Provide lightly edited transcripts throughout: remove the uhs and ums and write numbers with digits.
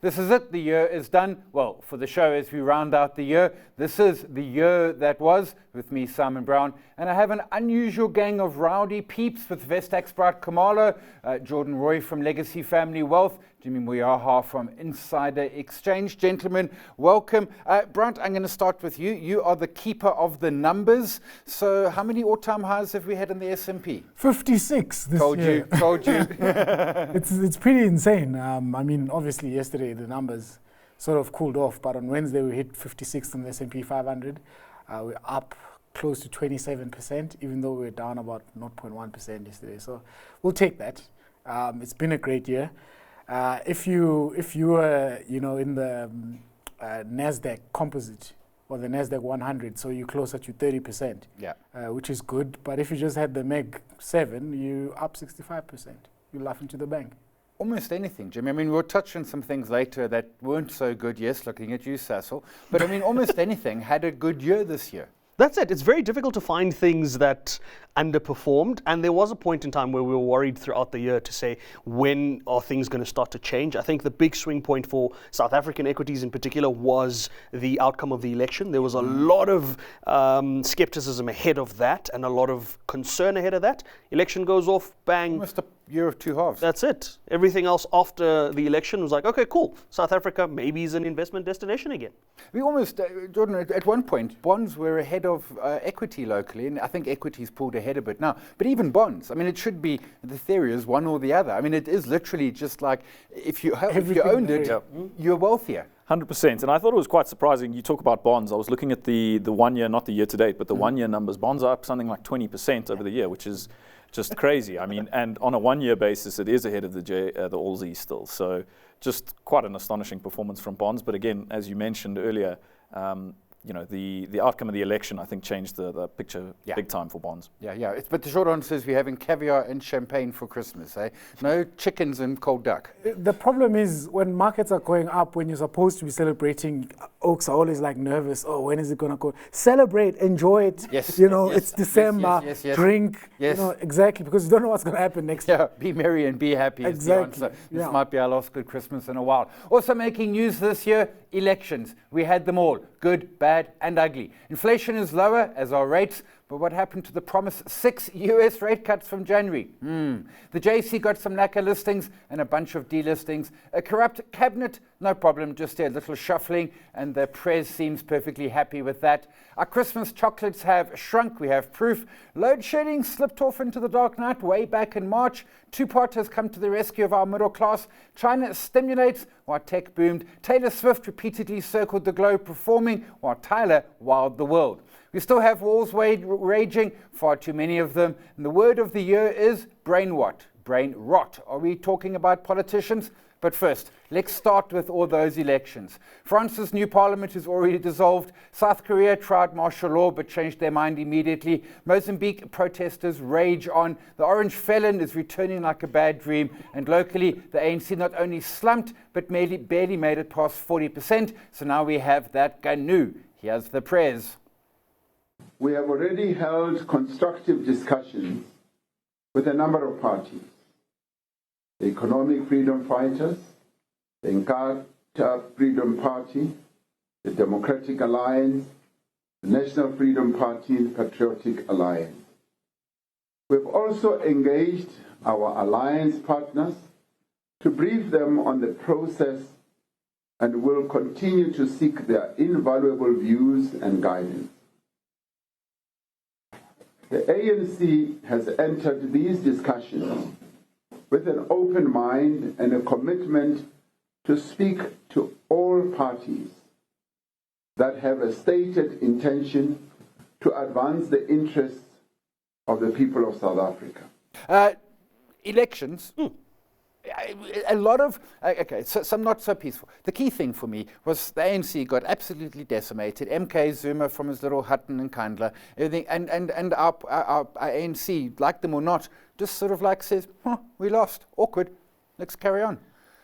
This is it. The year is done. Well, for the show as we round out the year, this is the year that was with me, Simon Brown. And I have an unusual gang of rowdy peeps with Vestacts Bright Khumalo, Jordan Roy from Legacy Family Wealth, Jimmy Moyaha from Insider Exchange. Gentlemen, welcome. Bright, I'm going to start with you. You are the keeper of the numbers. So how many all-time highs have we had in the S&P? 56 this year. Told you. It's pretty insane. I mean, obviously yesterday the numbers sort of cooled off, but on Wednesday we hit 56 on the S&P 500. We're up close to 27%, even though we were down about 0.1% yesterday. So we'll take that. It's been a great year. If you were, in the Nasdaq composite or the Nasdaq 100, so you're closer to 30%, which is good. But if you just had the Meg 7, you up 65%. You're laughing to the bank. Almost anything, Jimmy. I mean, we'll touch on some things later that weren't so good. Yes, looking at you, Sassel. But I mean, almost anything had a good year this year. That's it. It's very difficult to find things that underperformed. And there was a point in time where we were worried throughout the year to say, when are things going to start to change? I think the big swing point for South African equities in particular was the outcome of the election. There was a lot of skepticism ahead of that and a lot of concern ahead of that. Election goes off, bang. Almost a year of two halves. That's it. Everything else after the election was like, okay, cool. South Africa maybe is an investment destination again. We almost, Jordan, at one point, bonds were ahead of equity locally, and I think equities pulled ahead a bit now. But even bonds, I mean, it should be, the theory is one or the other. I mean, it is literally just like, if you owned it, you're wealthier. 100%. And I thought it was quite surprising. You talk about bonds. I was looking at the 1 year, not the year to date, but the 1 year numbers. Bonds are up something like 20% over the year, which is just crazy. I mean, and on a 1 year basis, it is ahead of the All-Z still. So just quite an astonishing performance from bonds. But again, as you mentioned earlier, the outcome of the election, I think, changed the picture big time for bonds. Yeah. But the short answer is we're having caviar and champagne for Christmas, eh? No chickens and cold duck. The problem is when markets are going up, when you're supposed to be celebrating, oaks are always like nervous. Oh, when is it going to go? Celebrate, enjoy it. Yes. It's December. Yes. Drink. Yes. Exactly, because you don't know what's going to happen next year. Be merry and be happy is the answer. This might be our last good Christmas in a while. Also making news this year, elections. We had them all, good, bad, and ugly. Inflation is lower, as are rates, but what happened to the promised 6 US rate cuts from January? The JC got some lacquer listings and a bunch of delistings. A corrupt cabinet, no problem, just a little shuffling, and the press seems perfectly happy with that. Our Christmas chocolates have shrunk, we have proof. Load shedding slipped off into the dark night way back in March. Two-Part has come to the rescue of our middle class. China stimulates while tech boomed. Taylor Swift repeatedly circled the globe performing while Tyler wowed the world. We still have wars raging, far too many of them. And the word of the year is brain rot. Brain rot. Are we talking about politicians? But first, let's start with all those elections. France's new parliament is already dissolved. South Korea tried martial law but changed their mind immediately. Mozambique protesters rage on. The orange felon is returning like a bad dream. And locally, the ANC not only slumped but barely made it past 40%. So now we have that GNU. Here's the prez. We have already held constructive discussions with a number of parties. The Economic Freedom Fighters, the Inkatha Freedom Party, the Democratic Alliance, the National Freedom Party, and Patriotic Alliance. We've also engaged our alliance partners to brief them on the process and will continue to seek their invaluable views and guidance. The ANC has entered these discussions with an open mind and a commitment to speak to all parties that have a stated intention to advance the interests of the people of South Africa. Elections. A lot of, some not so peaceful. The key thing for me was the ANC got absolutely decimated. MK Zuma from his little hut in Nkandla, everything, and our ANC, like them or not, just sort of like says, we lost, awkward, let's carry on.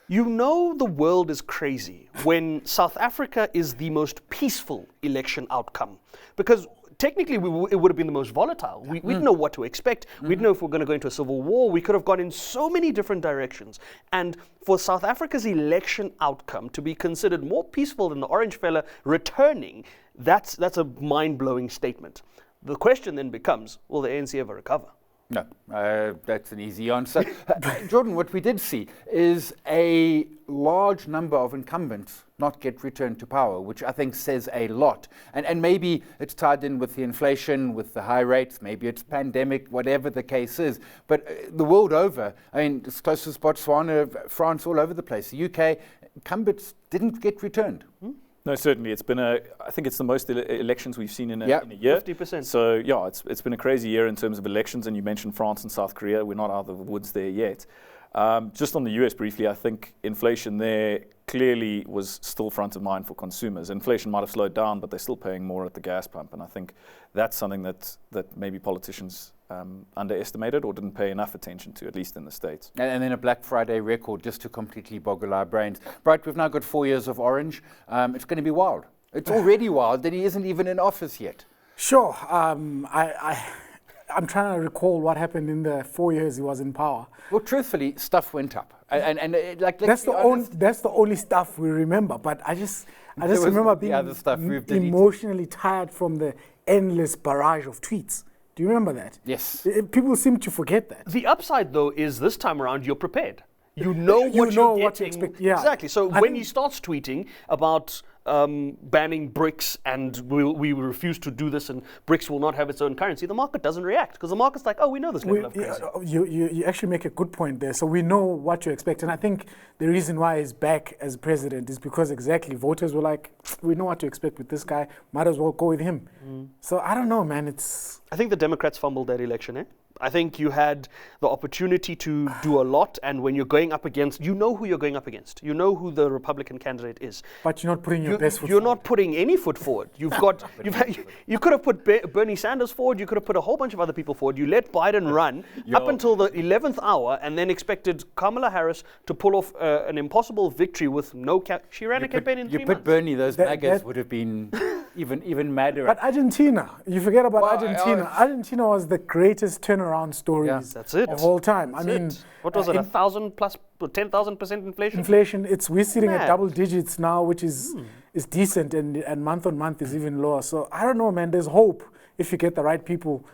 You know the world is crazy when South Africa is the most peaceful election outcome. Because technically it would have been the most volatile. We'd know what to expect. We'd know if we're going to go into a civil war. We could have gone in so many different directions. And for South Africa's election outcome to be considered more peaceful than the orange fella returning, that's a mind-blowing statement. The question then becomes, will the ANC ever recover? No, that's an easy answer. Jordan, what we did see is a large number of incumbents not get returned to power, which I think says a lot. And maybe it's tied in with the inflation, with the high rates, maybe it's pandemic, whatever the case is. But the world over, I mean, as close as Botswana, France, all over the place, the UK, incumbents didn't get returned. No, certainly. It's been I think it's the most elections we've seen in a year. 50%. So, yeah, it's been a crazy year in terms of elections. And you mentioned France and South Korea. We're not out of the woods there yet. Just on the US briefly, I think inflation there clearly was still front of mind for consumers. Inflation might have slowed down, but they're still paying more at the gas pump. And I think that's something that maybe politicians underestimated or didn't pay enough attention to, at least in the States. And then a Black Friday record just to completely boggle our brains. Bright, we've now got 4 years of Orange. It's going to be wild. It's already wild that he isn't even in office yet. Sure. I'm trying to recall what happened in the 4 years he was in power. Well, truthfully, stuff went up. That's the only stuff we remember. But I just remember being emotionally tired from the endless barrage of tweets. Do you remember that? Yes. People seem to forget that. The upside, though, is this time around you're prepared. You know what to expect. Yeah. Exactly. So when he starts tweeting about banning BRICS and we refuse to do this and BRICS will not have its own currency, the market doesn't react because the market's like, oh, we know this level of currency. You actually make a good point there. So we know what to expect. And I think the reason why he's back as president is because exactly voters were like, we know what to expect with this guy. Might as well go with him. So I don't know, man. I think the Democrats fumbled that election, eh? I think you had the opportunity to do a lot, and when you're going up against, you know who you're going up against. You know who the Republican candidate is. But you're not putting your best foot forward. You're not putting any foot forward. You could have put Bernie Sanders forward. You could have put a whole bunch of other people forward. You let Biden run up until the 11th hour, and then expected Kamala Harris to pull off an impossible victory with no. She ran a campaign in 3 months. You put Bernie, those maggots would have been even madder. But Argentina, you forget about Argentina. Argentina was the greatest turnaround stories of all time. I mean, what was it? 1,000 plus 10,000% inflation. We're sitting at double digits now, which is decent, and month on month is even lower. So I don't know, man. There's hope if you get the right people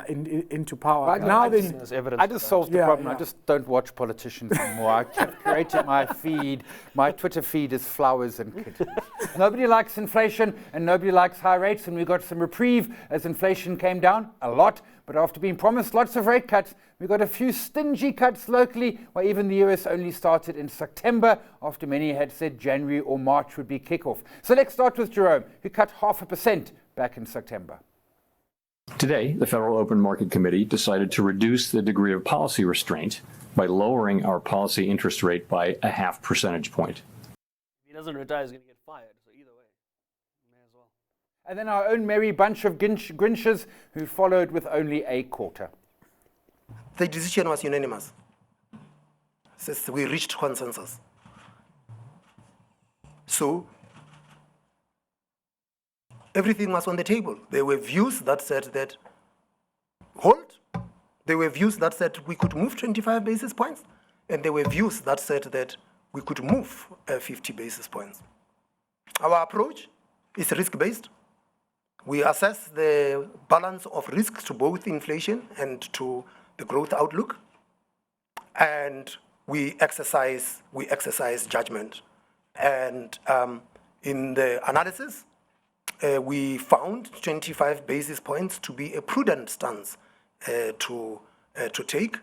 into power. I just solved the problem. I just don't watch politicians anymore. I kept creating my feed. My Twitter feed is flowers and kittens. Nobody likes inflation and nobody likes high rates, and we got some reprieve as inflation came down a lot. But after being promised lots of rate cuts, we got a few stingy cuts locally, where even the US only started in September, after many had said January or March would be kickoff. So let's start with Jerome, who cut 0.5% back in September. Today, the Federal Open Market Committee decided to reduce the degree of policy restraint by lowering our policy interest rate by 0.5 percentage point. If he doesn't retire, he's going to get fired. So either way, may as well. And then our own merry bunch of Grinches who followed with only a quarter. The decision was unanimous. Since we reached consensus. So everything was on the table. There were views that said that hold. There were views that said we could move 25 basis points. And there were views that said that we could move 50 basis points. Our approach is risk-based. We assess the balance of risks to both inflation and to the growth outlook. And we exercise judgment. And in the analysis, we found 25 basis points to be a prudent stance to take.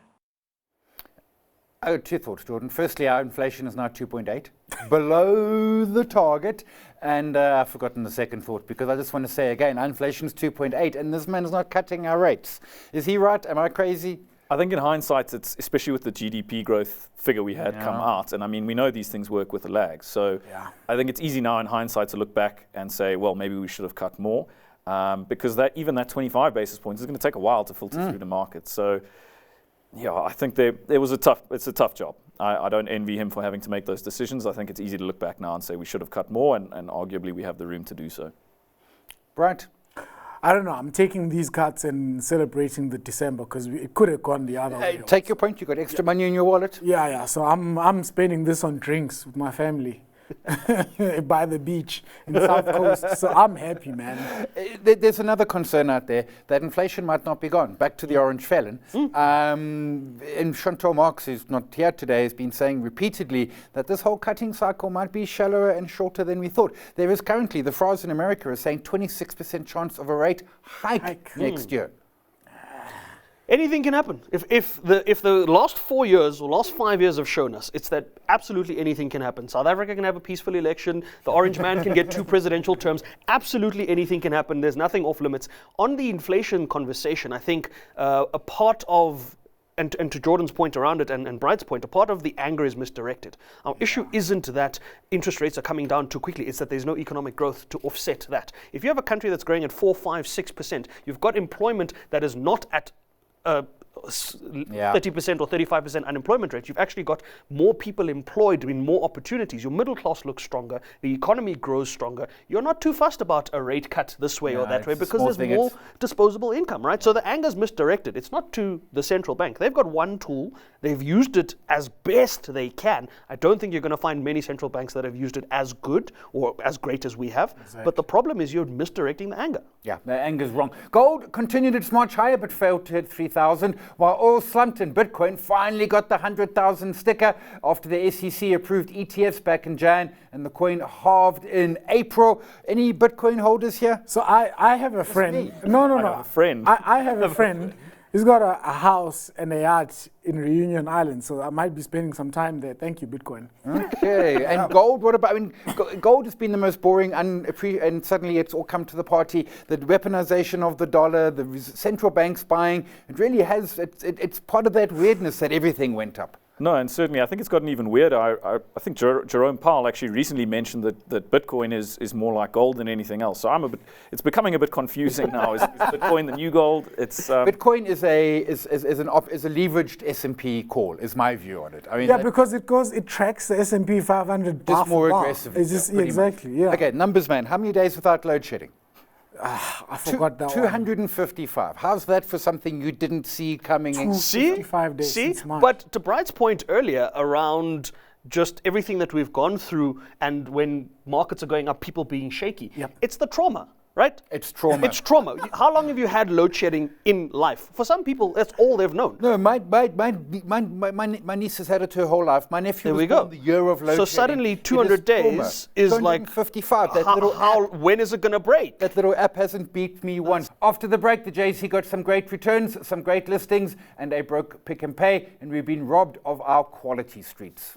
Two thoughts, Jordan. Firstly, our inflation is now 2.8, below the target. And I've forgotten the second thought, because I just want to say again, our inflation is 2.8, and this man is not cutting our rates. Is he right? Am I crazy? I think in hindsight, it's especially with the GDP growth figure we had come out, and I mean, we know these things work with a lag. So I think it's easy now in hindsight to look back and say, well, maybe we should have cut more, because even that 25 basis points is going to take a while to filter through the market. So yeah, I think it's a tough job. I don't envy him for having to make those decisions. I think it's easy to look back now and say we should have cut more, and arguably we have the room to do so. Bright. I don't know. I'm taking these cuts and celebrating the December because it could have gone the other way. Take your point. You got extra money in your wallet. Yeah. So I'm spending this on drinks with my family by the beach in South Coast. So I'm happy, man. There's another concern out there that inflation might not be gone. Back to the orange felon. And Chantal Marx, who's not here today, has been saying repeatedly that this whole cutting cycle might be shallower and shorter than we thought. There is currently, the FRAs in America is saying 26% chance of a rate hike next year. Anything can happen. If the last 4 years or last 5 years have shown us, it's that absolutely anything can happen. South Africa can have a peaceful election. The orange man can get 2 presidential terms. Absolutely anything can happen. There's nothing off limits. On the inflation conversation, I think a part of, and to Jordan's point around it and Bright's point, a part of the anger is misdirected. Our issue isn't that interest rates are coming down too quickly, it's that there's no economic growth to offset that. If you have a country that's growing at 4, 5, 6%, you've got employment that is not at 30% or 35% unemployment rate. You've actually got more people employed in more opportunities. Your middle class looks stronger. The economy grows stronger. You're not too fussed about a rate cut this way or that way because there's more disposable income, right? So the anger's misdirected. It's not to the central bank. They've got one tool. They've used it as best they can. I don't think you're going to find many central banks that have used it as good or as great as we have. Exactly. But the problem is you're misdirecting the anger. Yeah, the anger's wrong. Gold continued its march higher but failed to hit 3,000. While oil slumped and Bitcoin finally got the 100,000 sticker after the SEC approved ETFs back in Jan and the coin halved in April. Any Bitcoin holders here? So I have a friend. No. I have a friend. I have a friend. He's got a house and a yacht in Reunion Island, so I might be spending some time there. Thank you, Bitcoin. Okay, and gold, what about, I mean, gold has been the most boring, and suddenly it's all come to the party. The weaponization of the dollar, the central banks buying, it really has, it's part of that weirdness that everything went up. No, and certainly I think it's gotten even weirder. I think Jerome Powell actually recently mentioned that Bitcoin is more like gold than anything else. So it's becoming a bit confusing now. Is Bitcoin the new gold? It's Bitcoin is a leveraged S&P call, is my view on it. I mean, because it tracks the S&P 500 just more aggressively. It's just exactly, yeah. Okay, numbers, man. How many days without load shedding? I forgot that 255. How's that for something you didn't see coming? 255 days. See, but to Bright's point earlier around just everything that we've gone through, and when markets are going up, people being shaky. Yep. It's the trauma. Right? It's trauma. It's trauma. How long have you had load shedding in life? For some people, that's all they've known. No, my niece has had it her whole life. My nephew was born the year of load shedding. So suddenly 200 days is like 55. When is it going to break? That little app hasn't beat me once. After the break, the JC got some great returns, some great listings, and a broke Pick and Pay, and we've been robbed of our quality streets.